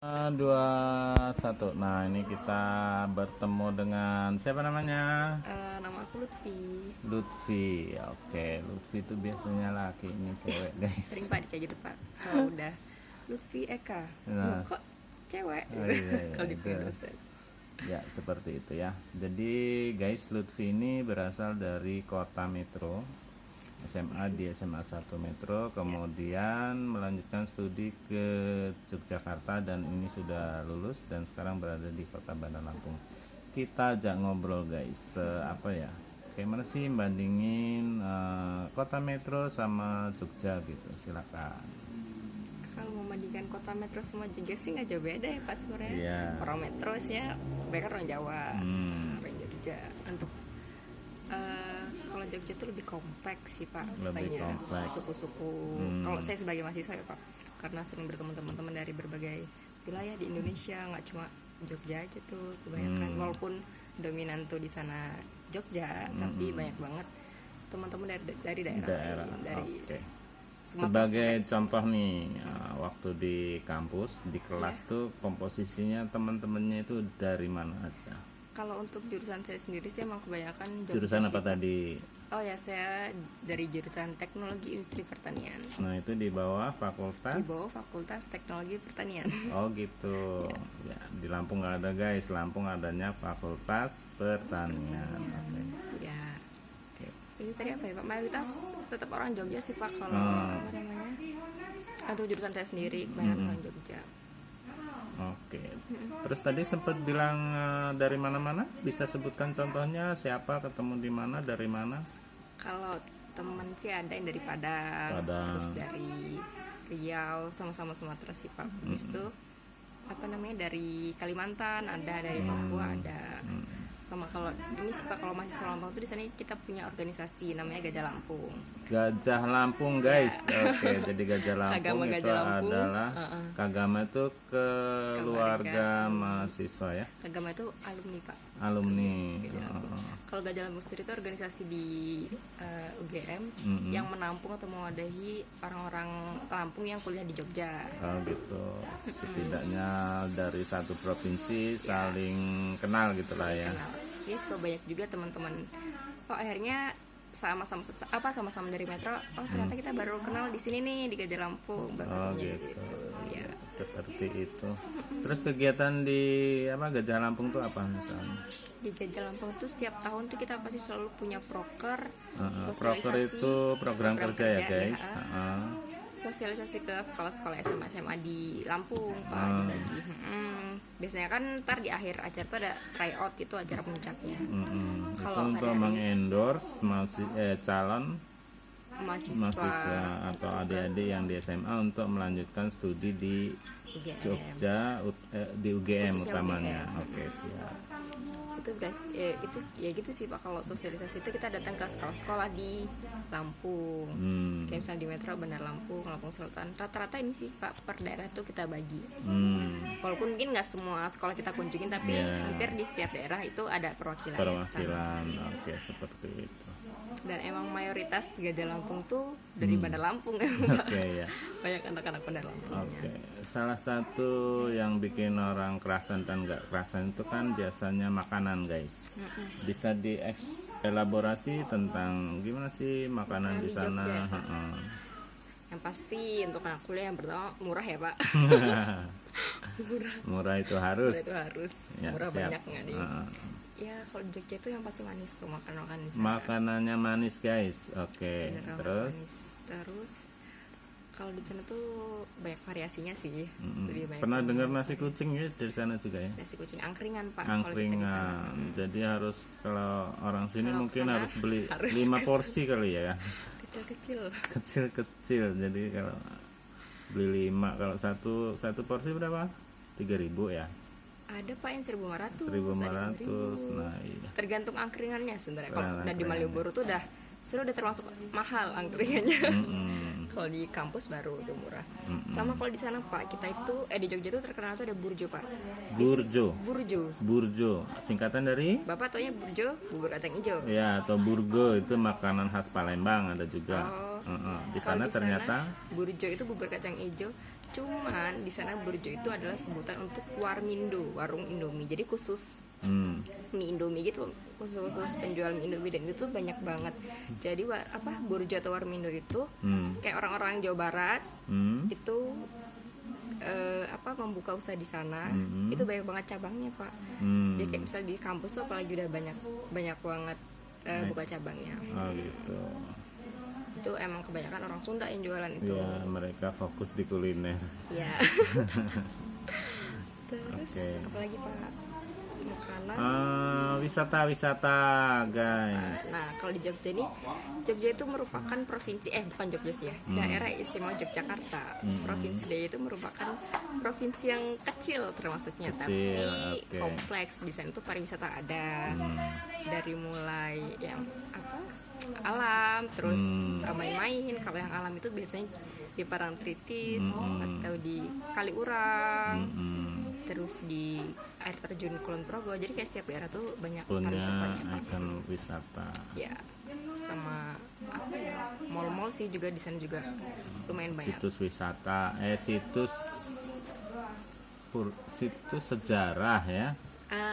Dua satu. Nah, ini kita bertemu dengan siapa namanya? Nama aku Lutfi. Lutfi. Oke, Lutfi itu biasanya laki, ini cewek, guys. Sering Pak kayak gitu Pak. Kalau udah Lutfi Eka, Nah. kok cewek? Oh, iya, Kalau di itu. dosen. Ya, seperti itu ya. Jadi, guys, Lutfi ini berasal dari kota Metro. SMA di SMA 1 Metro, kemudian melanjutkan studi ke Yogyakarta dan ini sudah lulus dan sekarang berada di kota Bandar Lampung. Kita ajak ngobrol, guys, apa ya, gimana sih bandingin kota Metro sama Jogja gitu, silakan. Kalau membandingkan kota Metro sama Jogja sih nggak jauh beda ya Pak sebenarnya. Iya. Orang Metro sih ya, mereka orang Jawa, orang Jogja. Untuk kalau Jogja itu lebih kompleks sih Pak, Lebih banyak kompleks. suku-suku. Kalau saya sebagai mahasiswa ya Pak, karena sering bertemu teman-teman dari berbagai wilayah di Indonesia, nggak cuma Jogja aja tuh kebanyakan. Walaupun dominan tuh di sana Jogja, tapi banyak banget teman-teman dari daerah lain, dari Oke. Sumatera Sebagai sampai- contoh nih, waktu di kampus, di kelas tuh komposisinya teman-temannya itu dari mana aja? Kalau untuk jurusan saya sendiri sih emang kebanyakan Jogja Jurusan sih, apa Pak. tadi? Oh ya, saya dari jurusan Teknologi Industri Pertanian, Nah, itu di bawah di fakultas. bawah Fakultas Teknologi Pertanian. Oh gitu. Ya, di Lampung nggak ada, guys. Lampung adanya Fakultas Pertanian. Oke. Ya, Oke. itu tadi apa ya Pak? Mayoritas tetap orang Jogja sih Pak. Kalau apa namanya? Untuk jurusan saya sendiri kebanyakan orang Jogja. Oke. Terus tadi sempat bilang dari mana-mana? Bisa sebutkan contohnya, siapa, ketemu di mana, dari mana? Kalau temen sih ada yang dari Padang, Padang. terus dari Riau, sama-sama Sumatera sih Pak. Terus itu apa namanya, dari Kalimantan ada, dari Papua ada. Sama kalau ini sih Pak, kalau mahasiswa Lampung tuh di sana kita punya organisasi namanya Gajah Lampung. Gajah Lampung, guys. Oke, jadi Gajah Lampung Kagama itu Gajah Lampung. adalah Kagama itu keluarga mahasiswa ya, Agama itu alumni Pak. alumni. Gajah Lampung. Kalau Gajah Lampung sendiri itu organisasi di UGM yang menampung atau mewadahi orang-orang Lampung yang kuliah di Jogja. Oh gitu. Setidaknya dari satu provinsi saling kenal gitulah ya. Kenal. Jadi suka banyak juga teman-teman. Oh akhirnya sama-sama dari Metro. Oh ternyata kita baru kenal di sini nih di Gajah Lampung, baru Oh ketemunya di gitu. situ. Ya. Seperti itu. Terus kegiatan di Gajah Lampung tuh apa misalnya? Di Gajah Lampung tuh setiap tahun tuh kita pasti selalu punya proker, Proker itu program kerja ya, guys. sosialisasi ke sekolah-sekolah SMA di Lampung Pak, dibagi. Biasanya kan ntar di akhir acara tuh ada tryout, itu acara puncaknya. Itu Kalau untuk hari-hari mengendorse calon mahasiswa mahasiswa atau adik-adik yang di SMA untuk melanjutkan studi di UGM. Jogja, di UGM Khususnya utamanya. UGM. Oke, siap. Itu ya gitu sih Pak. Kalau sosialisasi itu kita datang ke sekolah-sekolah di Lampung, kayak misalnya di Metro Bandar Lampung, Lampung Selatan, rata-rata ini sih Pak, per daerah tuh kita bagi. Walaupun mungkin nggak semua sekolah kita kunjungin, tapi hampir di setiap daerah itu ada perwakilan. Perwakilan. Oke, seperti itu. Dan emang mayoritas Gajah Lampung tuh dari Bandar Lampung kan. Oke ya. Banyak anak-anak Bandar Lampung. Oke, salah satu yang bikin orang kerasan dan nggak kerasan itu kan biasanya makanan, guys. Bisa dielaborasi tentang gimana sih makanan di di sana? Jogja. Yang pasti untuk anak kuliah yang pertama murah ya Pak. Murah itu harus. Itu harus Ya, murah, siap. banyak nggak nih. Ya kalau di Jogja itu yang pasti manis tuh, makan di sana. Makanannya manis, guys. Oke, Beneran terus manis. Terus kalau di sana tuh banyak variasinya sih. Lebih banyak pernah dengar nasi kucing ya dari sana juga ya? nasi kucing angkringan Pak. Kalau kita di sana. Angkringan. Jadi harus kalau orang sini Kalau mungkin kesana harus beli harus 5 porsi kali ya. Kecil-kecil. Kecil-kecil. Jadi kalau beli 5, kalau satu porsi berapa? 3.000 ya. Ada Pak yang 1.500. 1.500. Nah, iya. Tergantung angkringannya sebenarnya. Kalau Tergantung udah di angkringannya. Malioboro tuh udah termasuk mahal angkringannya. Kalau di kampus baru udah murah. Sama kalau di sana Pak, kita itu di Jogja tuh terkenal tuh ada burjo Pak. Burjo. Burjo. Singkatan dari Bapak taunya burjo, bubur kacang hijau. ya, atau burgo itu makanan khas Palembang ada juga. Oh. Di Kalau sana di ternyata burjo itu bubur kacang hijau, Cuman di sana burjo itu adalah sebutan untuk warmindo, warung Indomie. Jadi khusus mie Indomie gitu, khusus penjual mie Indomie, dan itu banyak banget. Jadi burjo atau warmindo itu kayak orang-orang Jawa Barat itu membuka usaha di sana. Itu banyak banget cabangnya, Pak. Jadi kayak misalnya di kampus tuh apalagi udah banyak banget buka cabangnya. Oh gitu. Itu emang kebanyakan orang Sunda yang jualan itu. Ya, mereka fokus di kuliner. Ya. Terus apalagi, Pak? Makanan. Wisata guys. Nah, kalau di Jogja ini, Jogja itu merupakan provinsi, bukan Jogja sih ya, daerah istimewa Yogyakarta. Provinsi Daya itu merupakan provinsi yang kecil termasuknya, tapi kompleks. Di sana tuh pariwisata ada, dari mulai yang alam, terus main-main. Kalau yang alam itu biasanya di Parangtritis atau di Kaliurang, terus di air terjun Kulon Progo. Jadi kayak setiap daerah tuh banyak pariwisatanya, ikon wisata. Ya, sama mall-mall sih juga di sana juga lumayan banyak. Situs wisata, situs sejarah ya.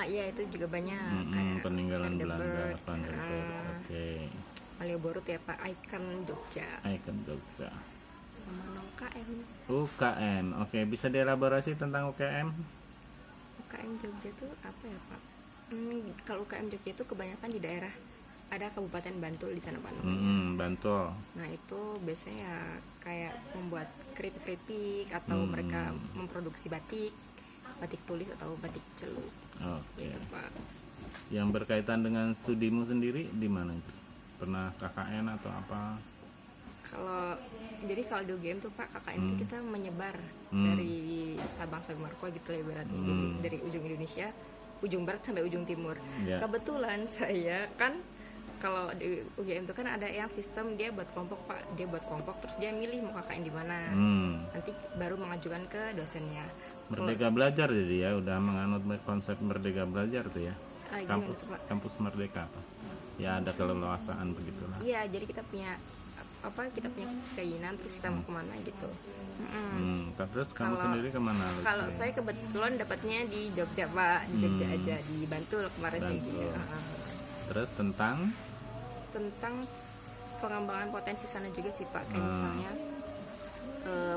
Iya, itu juga banyak. Kayak peninggalan Belanda, Vandenberg. Oke. Malioboro tuh ya, Pak, ikon Jogja. Ikon Jogja. Sama UKM. UKM, oke. Bisa dielaborasi tentang UKM? UKM Jogja tuh apa ya, Pak? Kalau UKM Jogja itu kebanyakan di daerah, ada Kabupaten Bantul di sana, Pak. Bantul. Nah, itu biasanya ya kayak membuat keripik-keripik atau mereka memproduksi batik tulis atau batik celup. Gitu, Pak. Yang berkaitan dengan studimu sendiri di mana itu? Pernah KKN atau apa? Jadi kalau di UGM tuh, Pak, KKN itu kita menyebar dari Sabang sampai Merauke gitu lah ibaratnya. Jadi dari ujung Indonesia, ujung barat sampai ujung timur. Kebetulan saya kan, kalau di UGM itu kan ada yang sistem dia buat kelompok, Pak. Dia buat kelompok terus dia milih mau KKN di mana. Nanti baru mengajukan ke dosennya. Merdeka Belajar jadi ya, udah menganut konsep Merdeka Belajar tuh ya. Kampus Merdeka apa? Ya ada keleluasaan begitulah. Iya, jadi kita punya keinginan terus kita mau kemana gitu. Terus kamu sendiri kemana? Kalau saya kebetulan dapatnya di Jogja, Pak. Di Jogja aja, di Bantul kemarin saya gitu. Terus tentang pengembangan potensi sana juga sih, Pak. Kayak misalnya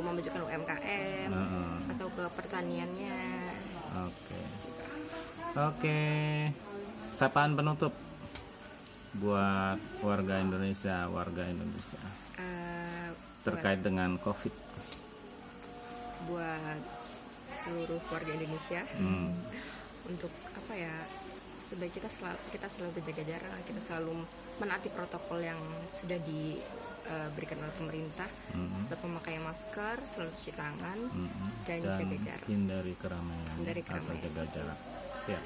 memajukan UMKM atau ke pertaniannya. Oke. Sapaan penutup buat warga Indonesia terkait dengan COVID. Buat seluruh warga Indonesia, untuk apa ya, sebaik kita selalu berjaga jarak, kita selalu menaati protokol yang sudah diberikan oleh pemerintah, tetap memakai masker, selalu cuci tangan, dan jaga jarak, hindari keramaian atau jaga jarak. Siap.